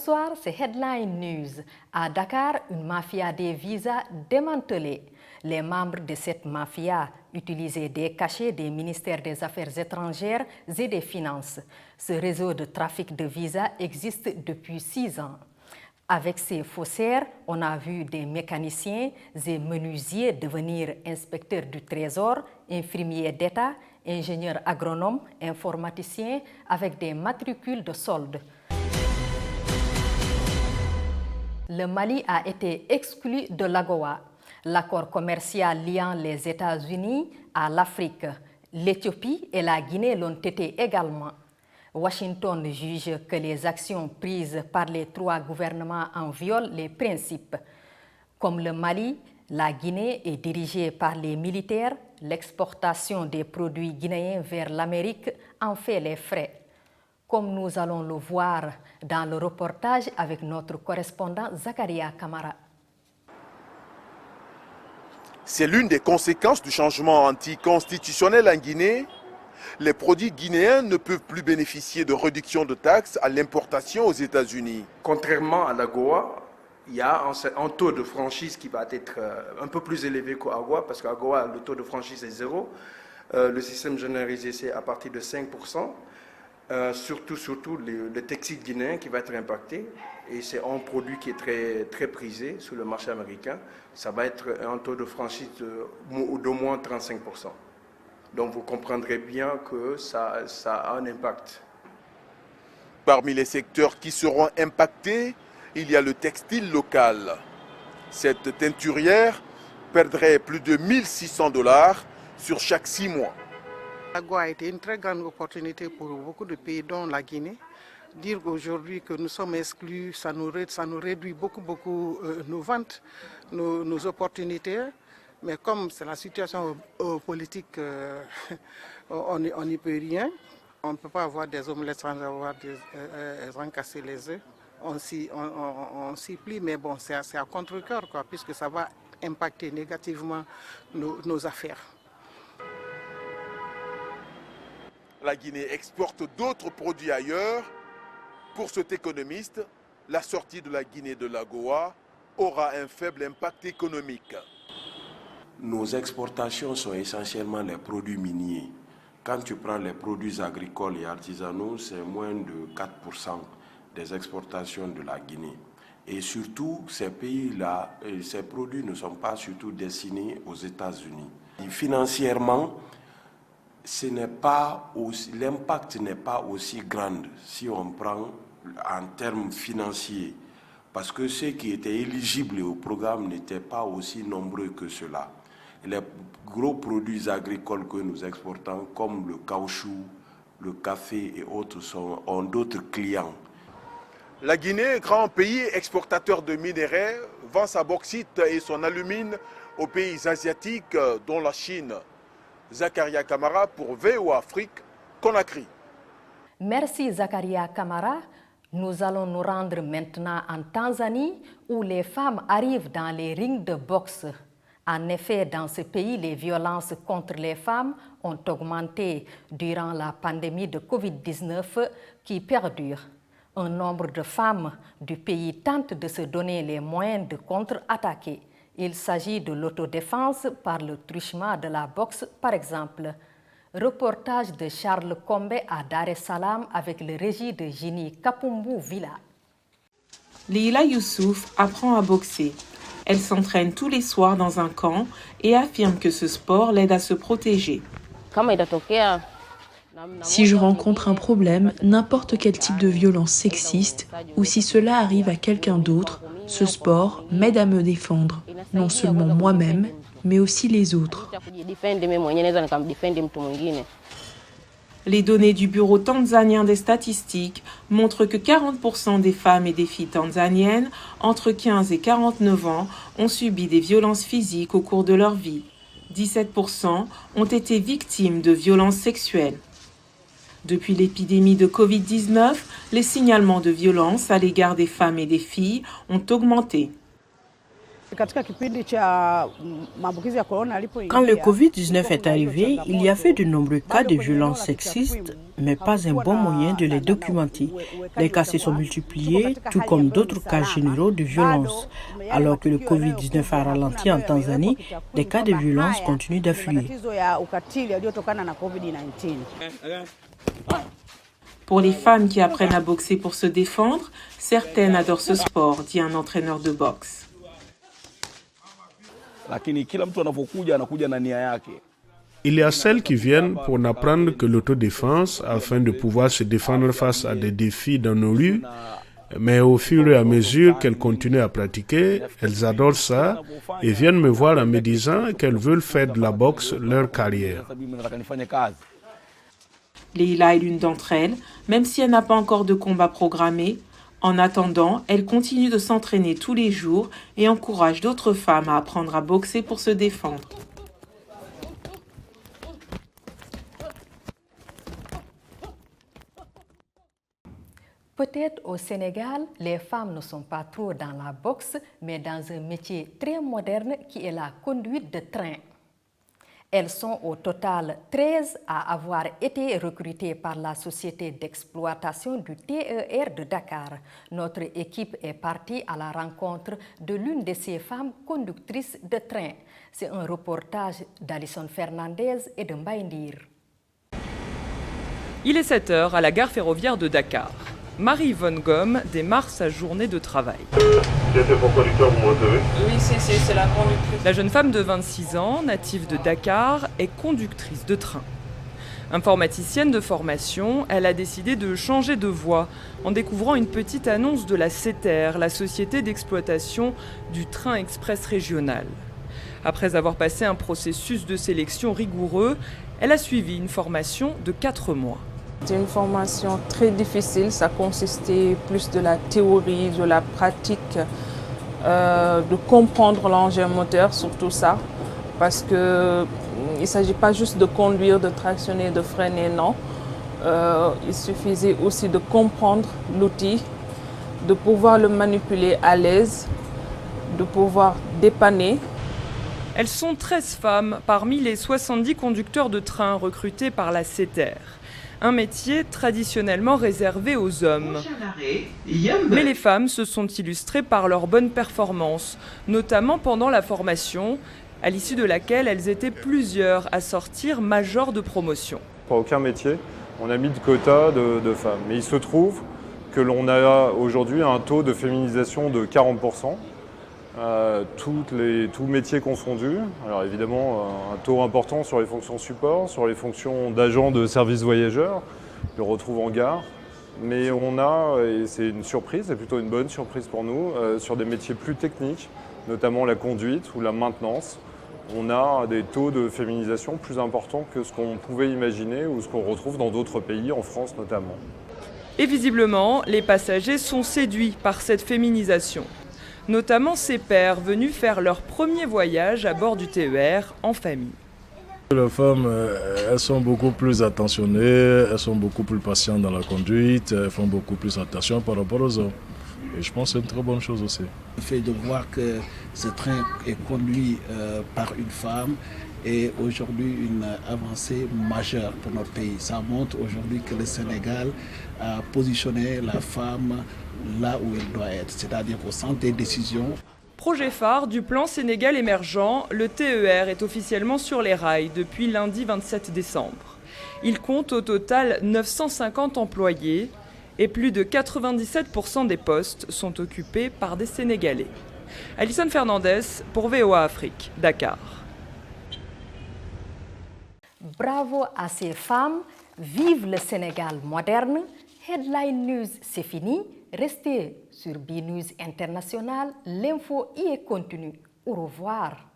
Bonsoir, c'est Headline News. À Dakar, une mafia des visas démantelée. Les membres de cette mafia utilisaient des cachets des ministères des Affaires étrangères et des Finances. Ce réseau de trafic de visas existe depuis 6 ans. Avec ces faussaires, on a vu des mécaniciens et menuisiers devenir inspecteurs du Trésor, infirmiers d'État, ingénieurs agronomes, informaticiens avec des matricules de solde. Le Mali a été exclu de l'AGOA, l'accord commercial liant les États-Unis à l'Afrique. L'Éthiopie et la Guinée l'ont été également. Washington juge que les actions prises par les 3 gouvernements en violent les principes. Comme le Mali, la Guinée est dirigée par les militaires, l'exportation des produits guinéens vers l'Amérique en fait les frais. Comme nous allons le voir dans le reportage avec notre correspondant Zakaria Kamara. C'est l'une des conséquences du changement anticonstitutionnel en Guinée. Les produits guinéens ne peuvent plus bénéficier de réduction de taxes à l'importation aux États-Unis. Contrairement à l'AGOA, il y a un taux de franchise qui va être un peu plus élevé qu'AGOA, parce qu'AGOA, le taux de franchise est 0. Le système généralisé, c'est à partir de 5%. Surtout le textile guinéen qui va être impacté. Et c'est un produit qui est très, très prisé sur le marché américain. Ça va être un taux de franchise d'au moins 35%. Donc vous comprendrez bien que ça a un impact. Parmi les secteurs qui seront impactés, il y a le textile local. Cette teinturière perdrait plus de $1 600 sur chaque 6 mois. L'AGOA a été une très grande opportunité pour beaucoup de pays, dont la Guinée. Dire qu'aujourd'hui que nous sommes exclus, ça nous réduit beaucoup nos ventes, nos opportunités. Mais comme c'est la situation politique, on n'y peut rien. On ne peut pas avoir des omelettes sans avoir sans casser les œufs. On s'y plie, mais bon, c'est à contre-cœur, puisque ça va impacter négativement nos affaires. La Guinée exporte d'autres produits ailleurs. Pour cet économiste, la sortie de la Guinée de l'AGOA aura un faible impact économique. Nos exportations sont essentiellement les produits miniers. Quand tu prends les produits agricoles et artisanaux, c'est moins de 4% des exportations de la Guinée. Et surtout, ces pays-là, ces produits ne sont pas surtout destinés aux États-Unis. Financièrement, l'impact n'est pas aussi grand si on prend en termes financiers, parce que ceux qui étaient éligibles au programme n'étaient pas aussi nombreux que cela. Les gros produits agricoles que nous exportons, comme le caoutchouc, le café et autres, ont d'autres clients. La Guinée, grand pays exportateur de minerais, vend sa bauxite et son alumine aux pays asiatiques, dont la Chine. Zakaria Kamara pour VOA Afrique, Conakry. Merci Zakaria Kamara. Nous allons nous rendre maintenant en Tanzanie où les femmes arrivent dans les rings de boxe. En effet, dans ce pays, les violences contre les femmes ont augmenté durant la pandémie de Covid-19 qui perdure. Un nombre de femmes du pays tente de se donner les moyens de contre-attaquer. Il s'agit de l'autodéfense par le truchement de la boxe, par exemple. Reportage de Charles Combe à Dar es Salaam avec le régie de Jini Kapumbu Villa. Leila Youssouf apprend à boxer. Elle s'entraîne tous les soirs dans un camp et affirme que ce sport l'aide à se protéger. Si je rencontre un problème, n'importe quel type de violence sexiste, ou si cela arrive à quelqu'un d'autre, ce sport m'aide à me défendre, non seulement moi-même, mais aussi les autres. Les données du Bureau tanzanien des statistiques montrent que 40% des femmes et des filles tanzaniennes entre 15 et 49 ans ont subi des violences physiques au cours de leur vie. 17% ont été victimes de violences sexuelles. Depuis l'épidémie de Covid-19, les signalements de violences à l'égard des femmes et des filles ont augmenté. Quand le Covid-19 est arrivé, il y avait de nombreux cas de violences sexistes, mais pas un bon moyen de les documenter. Les cas se sont multipliés, tout comme d'autres cas généraux de violence. Alors que le Covid-19 a ralenti en Tanzanie, des cas de violence continuent d'affluer. Pour les femmes qui apprennent à boxer pour se défendre, certaines adorent ce sport, dit un entraîneur de boxe. Il y a celles qui viennent pour n'apprendre que l'autodéfense afin de pouvoir se défendre face à des défis dans nos rues. Mais au fur et à mesure qu'elles continuent à pratiquer, elles adorent ça et viennent me voir en me disant qu'elles veulent faire de la boxe leur carrière. Leila est l'une d'entre elles, même si elle n'a pas encore de combat programmé. En attendant, elle continue de s'entraîner tous les jours et encourage d'autres femmes à apprendre à boxer pour se défendre. Peut-être au Sénégal, les femmes ne sont pas trop dans la boxe, mais dans un métier très moderne qui est la conduite de train. Elles sont au total 13 à avoir été recrutées par la société d'exploitation du TER de Dakar. Notre équipe est partie à la rencontre de l'une de ces femmes conductrices de train. C'est un reportage d'Alison Fernandez et de Mbaye Ndir. Il est 7 h à la gare ferroviaire de Dakar. Marie-Yvonne Gomme démarre sa journée de travail. Oui, c'est la conductrice. La jeune femme de 26 ans, native de Dakar, est conductrice de train. Informaticienne de formation, elle a décidé de changer de voie en découvrant une petite annonce de la CETER, la société d'exploitation du train express régional. Après avoir passé un processus de sélection rigoureux, elle a suivi une formation de 4 mois. C'est une formation très difficile, ça consistait plus de la théorie, de la pratique, de comprendre l'engin moteur, surtout ça, parce qu'il ne s'agit pas juste de conduire, de tractionner, de freiner, non. Il suffisait aussi de comprendre l'outil, de pouvoir le manipuler à l'aise, de pouvoir dépanner. Elles sont 13 femmes parmi les 70 conducteurs de train recrutés par la CETER. Un métier traditionnellement réservé aux hommes. Mais les femmes se sont illustrées par leur bonne performance, notamment pendant la formation, à l'issue de laquelle elles étaient plusieurs à sortir major de promotion. Pour aucun métier, on a mis de quota de femmes. Mais il se trouve que l'on a aujourd'hui un taux de féminisation de 40%. Tous métiers confondus. Alors évidemment, un taux important sur les fonctions support, sur les fonctions d'agents de service voyageurs, on le retrouve en gare. Mais on a, et c'est une surprise, c'est plutôt une bonne surprise pour nous, sur des métiers plus techniques, notamment la conduite ou la maintenance, on a des taux de féminisation plus importants que ce qu'on pouvait imaginer ou ce qu'on retrouve dans d'autres pays, en France notamment. Et visiblement, les passagers sont séduits par cette féminisation. Notamment ces pères venus faire leur premier voyage à bord du TER en famille. Les femmes, elles sont beaucoup plus attentionnées, elles sont beaucoup plus patientes dans la conduite, elles font beaucoup plus attention par rapport aux hommes. Et je pense que c'est une très bonne chose aussi. Le fait de voir que ce train est conduit par une femme est aujourd'hui une avancée majeure pour notre pays. Ça montre aujourd'hui que le Sénégal a positionné la femme là où elle doit être, c'est-à-dire au centre des décisions. Projet phare du plan Sénégal émergent, le TER est officiellement sur les rails depuis lundi 27 décembre. Il compte au total 950 employés et plus de 97% des postes sont occupés par des Sénégalais. Alison Fernandez pour VOA Afrique, Dakar. Bravo à ces femmes, vive le Sénégal moderne. Headline News, c'est fini. Restez sur BNews International, l'info y est continue. Au revoir.